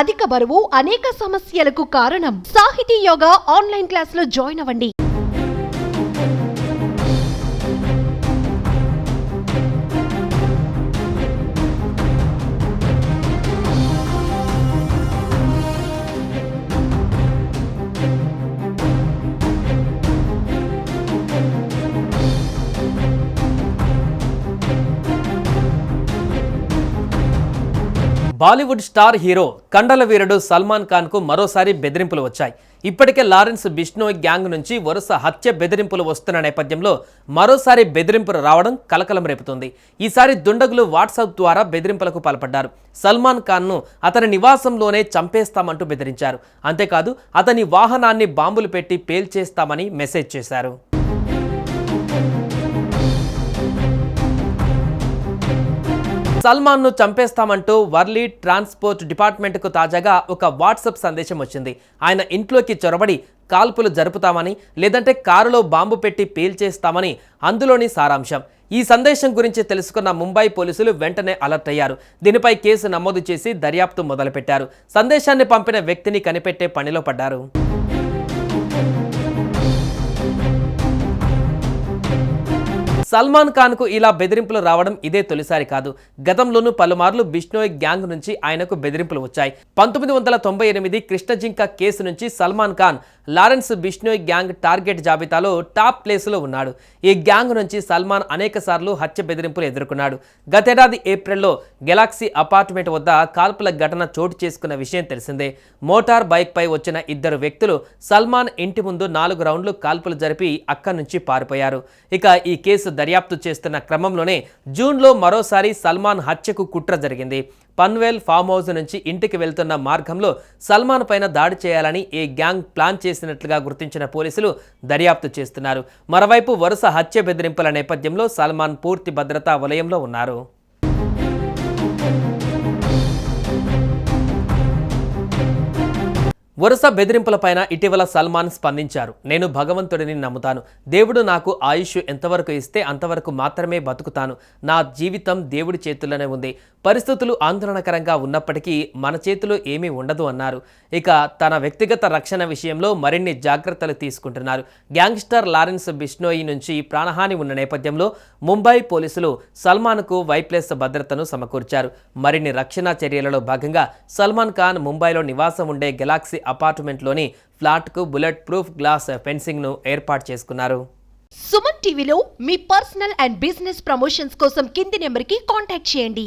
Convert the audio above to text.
అధిక బరువు అనేక సమస్యలకు కారణం. సాహితీ యోగా ఆన్లైన్ క్లాసులో జాయిన్ అవ్వండి. బాలీవుడ్ స్టార్ హీరో కండల వీరుడు సల్మాన్ ఖాన్ కు మరోసారి బెదిరింపులు వచ్చాయి. ఇప్పటికే లారెన్స్ బిష్నోయ్ గ్యాంగ్ నుంచి వరుస హత్య బెదిరింపులు వస్తున్న నేపథ్యంలో మరోసారి బెదిరింపులు రావడం కలకలం రేపుతుంది. ఈసారి దుండగులు వాట్సాప్ ద్వారా బెదిరింపులకు పాల్పడ్డారు. సల్మాన్ ఖాన్ను అతని నివాసంలోనే చంపేస్తామంటూ బెదిరించారు. అంతేకాదు అతని వాహనాన్ని బాంబులు పెట్టి పేల్చేస్తామని మెసేజ్ చేశారు. సల్మాన్ను చంపేస్తామంటూ వర్లీ ట్రాన్స్పోర్ట్ డిపార్ట్మెంట్కు తాజాగా ఒక వాట్సాప్ సందేశం వచ్చింది. ఆయన ఇంట్లోకి చొరబడి కాల్పులు జరుపుతామని, లేదంటే కారులో బాంబు పెట్టి పేల్చేస్తామని అందులోని సారాంశం. ఈ సందేశం గురించి తెలుసుకున్న ముంబై పోలీసులు వెంటనే అలర్ట్ అయ్యారు. దీనిపై కేసు నమోదు చేసి దర్యాప్తు మొదలుపెట్టారు. సందేశాన్ని పంపిన వ్యక్తిని కనిపెట్టే పనిలో పడ్డారు. సల్మాన్ ఖాన్ కు ఇలా బెదిరింపులు రావడం ఇదే తొలిసారి కాదు. గతంలోనూ పలుమార్లు బిష్నోయ్ గ్యాంగ్ నుంచి ఆయనకు బెదిరింపులు వచ్చాయి. 1998 కృష్ణజింక కేసు నుంచి Salman Khan Lawrence Bishnoi gang target జాబితాలో టాప్ ప్లేస్లో ఉన్నాడు. ఈ గ్యాంగ్ నుంచి సల్మాన్ అనేక సార్లు హత్య బెదిరింపులు ఎదుర్కొన్నాడు. గతేడాది ఏప్రిల్లో గెలాక్సీ అపార్ట్మెంట్ వద్ద కాల్పుల ఘటన చోటు చేసుకున్న విషయం తెలిసిందే. మోటార్ బైక్ పై వచ్చిన ఇద్దరు వ్యక్తులు సల్మాన్ ఇంటి ముందు 4 రౌండ్లు కాల్పులు జరిపి అక్కడి నుంచి పారిపోయారు. ఇక ఈ కేసు దర్యాప్తు చేస్తున్న క్రమంలోనే జూన్లో మరోసారి సల్మాన్ హత్యకు కుట్ర జరిగింది. పన్వేల్ ఫామ్ హౌస్ నుంచి ఇంటికి వెళ్తున్న మార్గంలో సల్మాన్ పైన దాడి చేయాలని ఈ గ్యాంగ్ ప్లాన్ చేసినట్లుగా గుర్తించిన పోలీసులు దర్యాప్తు చేస్తున్నారు. మరోవైపు వరుస హత్య బెదిరింపుల నేపథ్యంలో సల్మాన్ పూర్తి భద్రతా వలయంలో ఉన్నారు. వరుస బెదిరింపులపైన ఇటీవల సల్మాన్ స్పందించారు. నేను భగవంతుడిని నమ్ముతాను. దేవుడు నాకు ఆయుష్ ఎంతవరకు ఇస్తే అంతవరకు మాత్రమే బతుకుతాను. నా జీవితం దేవుడి చేతుల్లోనే ఉంది. పరిస్థితులు ఆందోళనకరంగా ఉన్నప్పటికీ మన చేతిలో ఏమీ ఉండదు అన్నారు. ఇక తన వ్యక్తిగత రక్షణ విషయంలో మరిన్ని జాగ్రత్తలు తీసుకుంటున్నారు. గ్యాంగ్స్టర్ లారెన్స్ బిష్నోయ్ నుంచి ప్రాణహాని ఉన్న నేపథ్యంలో ముంబై పోలీసులు సల్మాన్కు వైప్లస్ భద్రతను సమకూర్చారు. మరిన్ని రక్షణ చర్యలలో భాగంగా సల్మాన్ ఖాన్ ముంబైలో నివాసం ఉండే గెలాక్సీ అపార్ట్మెంట్లోని ఫ్లాట్కు బుల్లెట్ ప్రూఫ్ గ్లాస్ ఫెన్సింగ్ను ఏర్పాటు చేసుకున్నారు. సుమన్ టీవీలో మీ పర్సనల్ అండ్ బిజినెస్ ప్రమోషన్స్ కోసం కింది నెంబర్కి కాంటాక్ట్ చేయండి.